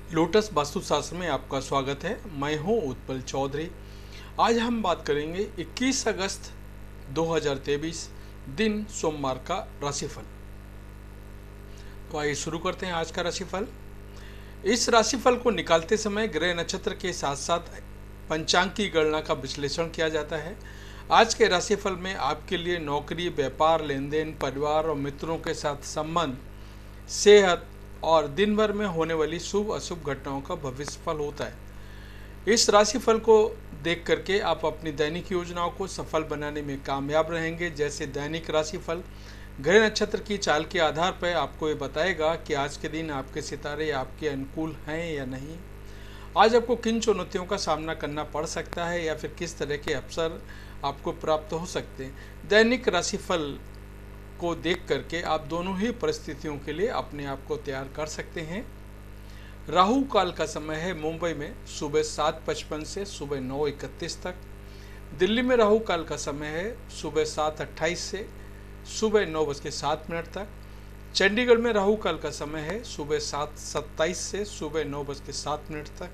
Lotus वास्तुशास्त्र में आपका स्वागत है। मैं हूं उत्पल चौधरी। आज हम बात करेंगे 21 अगस्त 2023 दिन सोमवार का राशिफल। तो आइए शुरू करते हैं आज का राशिफल। इस राशिफल को निकालते समय ग्रह नक्षत्र के साथ साथ पंचांग की गणना का विश्लेषण किया जाता है। आज के राशिफल में आपके लिए नौकरी, व्यापार, लेन देन, परिवार और मित्रों के साथ संबंध, सेहत और दिन भर में होने वाली शुभ अशुभ घटनाओं का भविष्यफल होता है। इस राशिफल को देख करके आप अपनी दैनिक योजनाओं को सफल बनाने में कामयाब रहेंगे। जैसे दैनिक राशिफल ग्रह नक्षत्र की चाल के आधार पर आपको ये बताएगा कि आज के दिन आपके सितारे आपके अनुकूल हैं या नहीं। आज आपको किन चुनौतियों का सामना करना पड़ सकता है या फिर किस तरह के अवसर आपको प्राप्त हो सकते हैं। दैनिक राशिफल को देख करके आप दोनों ही परिस्थितियों के लिए अपने आप को तैयार कर सकते हैं। राहु काल का समय है मुंबई में सुबह 7:55 से सुबह 9:31 तक। दिल्ली में राहु काल का समय है सुबह 7:28 से सुबह 9:07 तक। चंडीगढ़ में राहु काल का समय है सुबह 7:27 से सुबह 9:07 तक।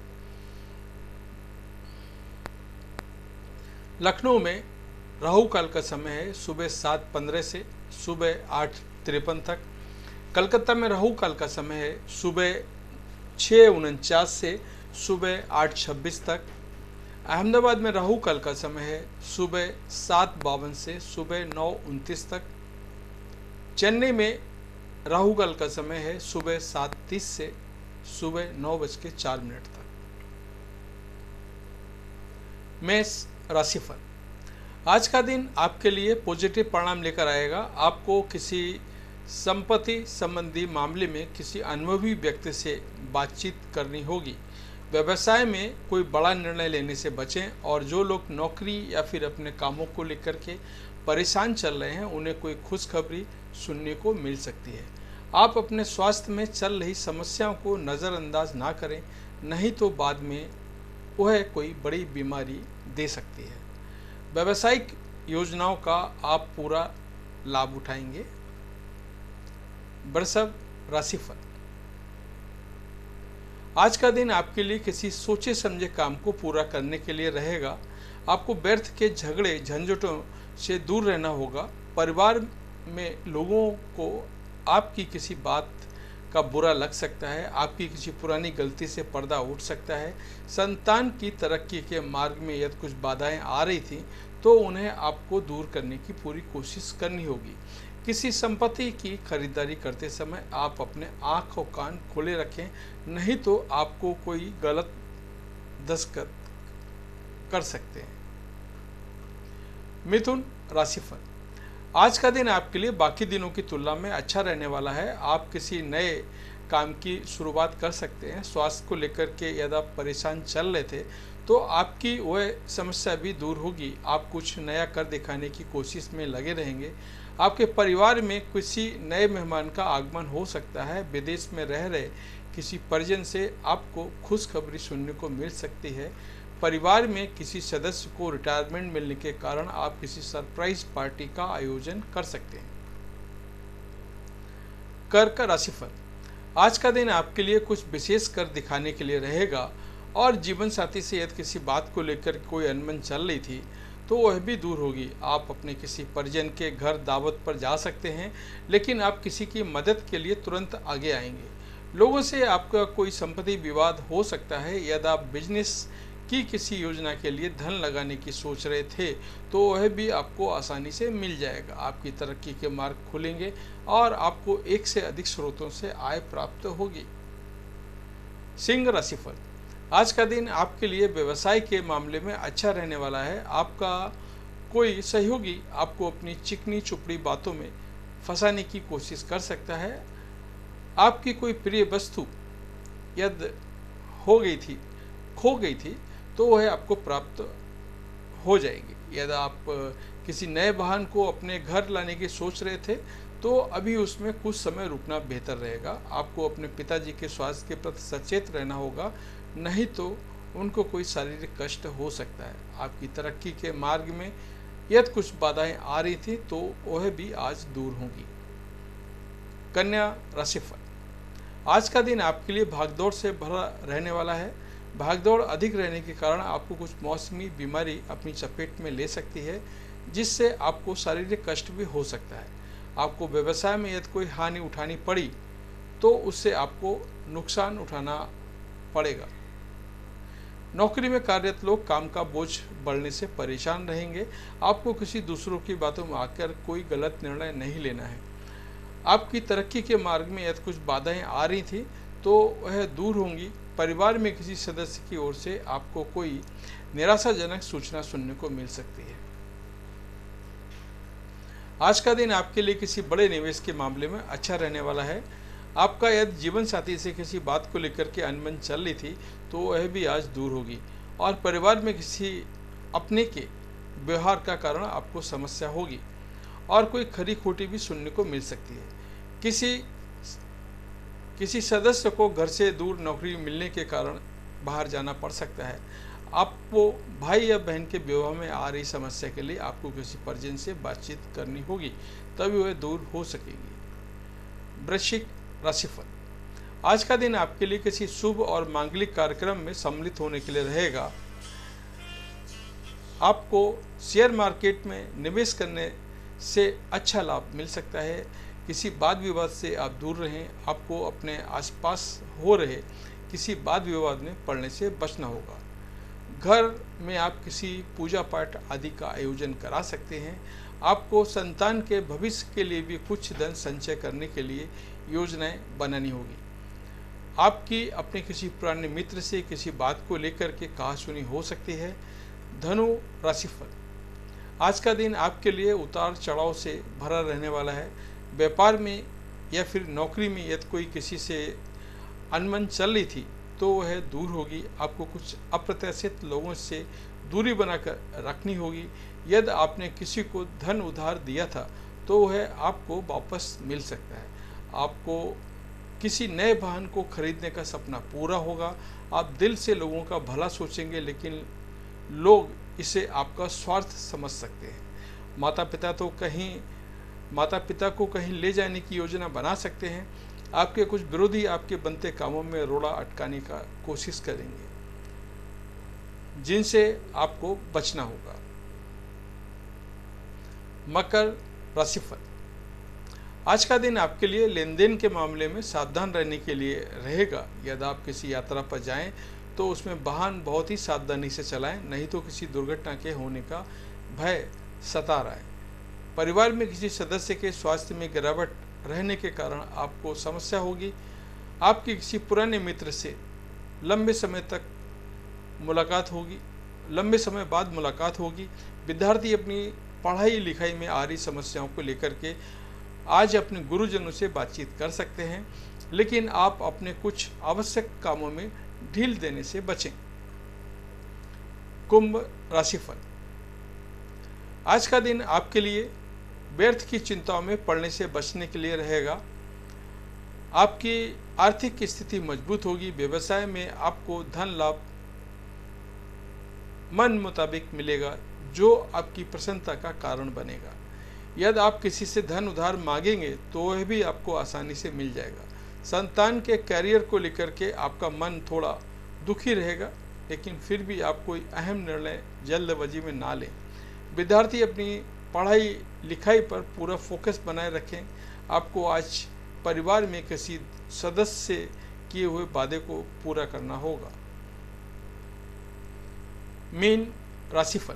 लखनऊ में राहु काल का समय है सुबह 7:15 से सुबह 8:53 तक। कलकत्ता में राहु काल का समय है सुबह 6:49 से सुबह 8:26 तक। अहमदाबाद में राहु काल का समय है सुबह 7:52 से सुबह 9:29 तक। चेन्नई में राहु काल का समय है सुबह 7:30 से सुबह 9:04 तक। मेष राशिफल। आज का दिन आपके लिए पॉजिटिव परिणाम लेकर आएगा। आपको किसी संपत्ति संबंधी मामले में किसी अनुभवी व्यक्ति से बातचीत करनी होगी। व्यवसाय में कोई बड़ा निर्णय लेने से बचें और जो लोग नौकरी या फिर अपने कामों को लेकर के परेशान चल रहे हैं उन्हें कोई खुशखबरी सुनने को मिल सकती है। आप अपने स्वास्थ्य में चल रही समस्याओं को नज़रअंदाज ना करें, नहीं तो बाद में वह कोई बड़ी बीमारी दे सकती है। व्यावसायिक योजनाओं का आप पूरा लाभ उठाएंगे। वृषभ राशिफल। आज का दिन आपके लिए किसी सोचे समझे काम को पूरा करने के लिए रहेगा। आपको व्यर्थ के झगड़े झंझटों से दूर रहना होगा। परिवार में लोगों को आपकी किसी बात का बुरा लग सकता है। आपकी किसी पुरानी गलती से पर्दा उठ सकता है। संतान की तरक्की के मार्ग में यदि कुछ बाधाएं आ रही थी तो उन्हें आपको दूर करने की पूरी कोशिश करनी होगी। किसी संपत्ति की खरीदारी करते समय आप अपने आँख और कान खोले रखें, नहीं तो आपको कोई गलत दस्तखत कर सकते हैं। मिथुन राशिफल। आज का दिन आपके लिए बाकी दिनों की तुलना में अच्छा रहने वाला है। आप किसी नए काम की शुरुआत कर सकते हैं। स्वास्थ्य को लेकर के यदि आप परेशान चल रहे थे तो आपकी वह समस्या भी दूर होगी। आप कुछ नया कर दिखाने की कोशिश में लगे रहेंगे। आपके परिवार में किसी नए मेहमान का आगमन हो सकता है। विदेश में रह रहे किसी परिजन से आपको खुशखबरी सुनने को मिल सकती है। परिवार में किसी सदस्य को रिटायरमेंट मिलने के कारण आप किसी सरप्राइज पार्टी का आयोजन कर सकते हैं। कर्क राशिफल। आज का दिन आपके लिए कुछ विशेष कर दिखाने के लिए रहेगा और जीवन साथी से यदि किसी बात को लेकर कोई अनबन चल रही थी तो वह भी दूर होगी। आप अपने किसी परिजन के घर दावत पर जा सकते हैं, लेकिन आप किसी की मदद के लिए तुरंत आगे आएंगे। लोगों से आपका कोई संपत्ति विवाद हो सकता है। यदि आप बिजनेस की किसी योजना के लिए धन लगाने की सोच रहे थे तो वह भी आपको आसानी से मिल जाएगा। आपकी तरक्की के मार्ग खुलेंगे और आपको एक से अधिक स्रोतों से आय प्राप्त होगी। सिंह राशिफल। आज का दिन आपके लिए व्यवसाय के मामले में अच्छा रहने वाला है। आपका कोई सहयोगी आपको अपनी चिकनी चुपड़ी बातों में फंसाने की कोशिश कर सकता है। आपकी कोई प्रिय वस्तु यदि खो गई थी तो वह आपको प्राप्त हो जाएगी। यदि आप किसी नए वाहन को अपने घर लाने की सोच रहे थे तो अभी उसमें कुछ समय रुकना बेहतर रहेगा। आपको अपने पिताजी के स्वास्थ्य के प्रति सचेत रहना होगा, नहीं तो उनको कोई शारीरिक कष्ट हो सकता है। आपकी तरक्की के मार्ग में यदि कुछ बाधाएं आ रही थी तो वह भी आज दूर होंगी। कन्या राशिफल। आज का दिन आपके लिए भागदौड़ से भरा रहने वाला है। भागदौड़ अधिक रहने के कारण आपको कुछ मौसमी बीमारी अपनी चपेट में ले सकती है, जिससे आपको शारीरिक कष्ट भी हो सकता है। आपको व्यवसाय में यदि कोई हानि उठानी पड़ी तो उससे आपको नुकसान उठाना पड़ेगा। नौकरी में कार्यरत लोग काम का बोझ बढ़ने से परेशान रहेंगे। आपको किसी दूसरों की बातों में आकर कोई गलत निर्णय नहीं लेना है। आपकी तरक्की के मार्ग में यदि कुछ बाधाएं आ रही थी तो वह दूर होंगी। परिवार में किसी सदस्य की ओर से आपको कोई निराशाजनक सूचना सुनने को मिल सकती है। आज का दिन आपके लिए किसी बड़े निवेश के मामले में अच्छा रहने वाला है। आपका यदि जीवन साथी से किसी बात को लेकर के अनबन चल रही थी तो वह भी आज दूर होगी, और परिवार में किसी अपने के व्यवहार का कारण आपको समस्या होगी और कोई खरी खोटी भी सुनने को मिल सकती है। किसी सदस्य को घर से दूर नौकरी मिलने के कारण बाहर जाना पड़ सकता है। आपको भाई या बहन के विवाह में आ रही समस्या के लिए आपको किसी परिजन से बातचीत करनी होगी, तभी वह दूर हो सकेगी। वृश्चिक राशिफल। आज का दिन आपके लिए किसी शुभ और मांगलिक कार्यक्रम में सम्मिलित होने के लिए रहेगा। आपको शेयर मार्केट में निवेश करने से अच्छा लाभ मिल सकता है। किसी वाद विवाद से आप दूर रहें। आपको अपने आसपास हो रहे किसी वाद विवाद में पड़ने से बचना होगा। घर में आप किसी पूजा पाठ आदि का आयोजन करा सकते हैं। आपको संतान के भविष्य के लिए भी कुछ धन संचय करने के लिए योजनाएं बनानी होगी। आपकी अपने किसी पुराने मित्र से किसी बात को लेकर के कहासुनी हो सकती है। धनु राशिफल। आज का दिन आपके लिए उतार चढ़ाव से भरा रहने वाला है। व्यापार में या फिर नौकरी में यदि कोई किसी से अनबन चल रही थी तो वह दूर होगी। आपको कुछ अप्रत्याशित लोगों से दूरी बनाकर रखनी होगी। यदि आपने किसी को धन उधार दिया था तो वह आपको वापस मिल सकता है। आपको किसी नए वाहन को खरीदने का सपना पूरा होगा। आप दिल से लोगों का भला सोचेंगे, लेकिन लोग इसे आपका स्वार्थ समझ सकते हैं। माता पिता को कहीं ले जाने की योजना बना सकते हैं। आपके कुछ विरोधी आपके बनते कामों में रोड़ा अटकाने का कोशिश करेंगे, जिनसे आपको बचना होगा। मकर राशिफल। आज का दिन आपके लिए लेन देन के मामले में सावधान रहने के लिए रहेगा। यदि आप किसी यात्रा पर जाएं तो उसमें वाहन बहुत ही सावधानी से चलाएं, नहीं तो किसी दुर्घटना के होने का भय सता रहा है। परिवार में किसी सदस्य के स्वास्थ्य में गिरावट रहने के कारण आपको समस्या होगी। आपके किसी पुराने मित्र से लंबे समय बाद मुलाकात होगी। विद्यार्थी अपनी पढ़ाई लिखाई में आ रही समस्याओं को लेकर के आज अपने गुरुजनों से बातचीत कर सकते हैं, लेकिन आप अपने कुछ आवश्यक कामों में ढील देने से बचें। कुंभ राशिफल। आज का दिन आपके लिए व्यर्थ की चिंताओं में पड़ने से बचने के लिए रहेगा। आपकी आर्थिक स्थिति मजबूत होगी। व्यवसाय में आपको धन लाभ मन मुताबिक मिलेगा, जो आपकी प्रसन्नता का कारण बनेगा। यदि आप किसी से धन उधार मांगेंगे तो वह भी आपको आसानी से मिल जाएगा। संतान के कैरियर को लेकर के आपका मन थोड़ा दुखी रहेगा, लेकिन फिर भी आप कोई अहम निर्णय जल्दबाजी में ना लें। विद्यार्थी अपनी पढ़ाई लिखाई पर पूरा फोकस बनाए रखें। आपको आज परिवार में किसी सदस्य से किए हुए वादे को पूरा करना होगा। मीन राशिफल।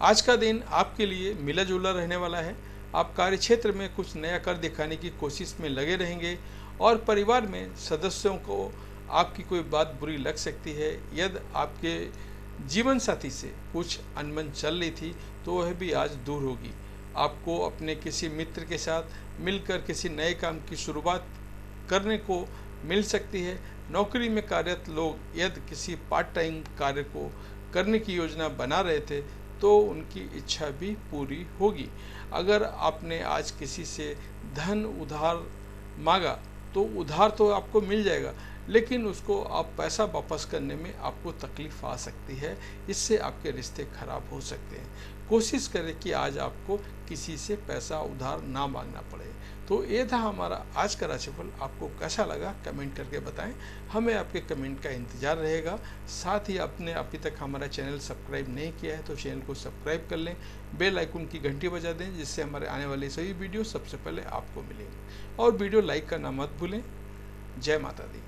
आज का दिन आपके लिए मिला जुला रहने वाला है। आप कार्य क्षेत्र में कुछ नया कर दिखाने की कोशिश में लगे रहेंगे, और परिवार में सदस्यों को आपकी कोई बात बुरी लग सकती है। यदि आपके जीवन साथी से कुछ अनबन चल रही थी तो वह भी आज दूर होगी। आपको अपने किसी मित्र के साथ मिलकर किसी नए काम की शुरुआत करने को मिल सकती है। नौकरी में कार्यरत लोग यदि किसी पार्ट टाइम कार्य को करने की योजना बना रहे थे तो उनकी इच्छा भी पूरी होगी। अगर आपने आज किसी से धन उधार मांगा तो उधार तो आपको मिल जाएगा, लेकिन उसको आप पैसा वापस करने में आपको तकलीफ आ सकती है। इससे आपके रिश्ते खराब हो सकते हैं। कोशिश करें कि आज आपको किसी से पैसा उधार ना मांगना पड़े। तो ये था हमारा आज का राशिफल। आपको कैसा लगा कमेंट करके बताएं, हमें आपके कमेंट का इंतज़ार रहेगा। साथ ही आपने अभी तक हमारा चैनल सब्सक्राइब नहीं किया है तो चैनल को सब्सक्राइब कर लें, बेल आइकन की घंटी बजा दें, जिससे हमारे आने वाले सभी वीडियो सबसे पहले आपको मिलेंगे। और वीडियो लाइक करना मत भूलें। जय माता दी।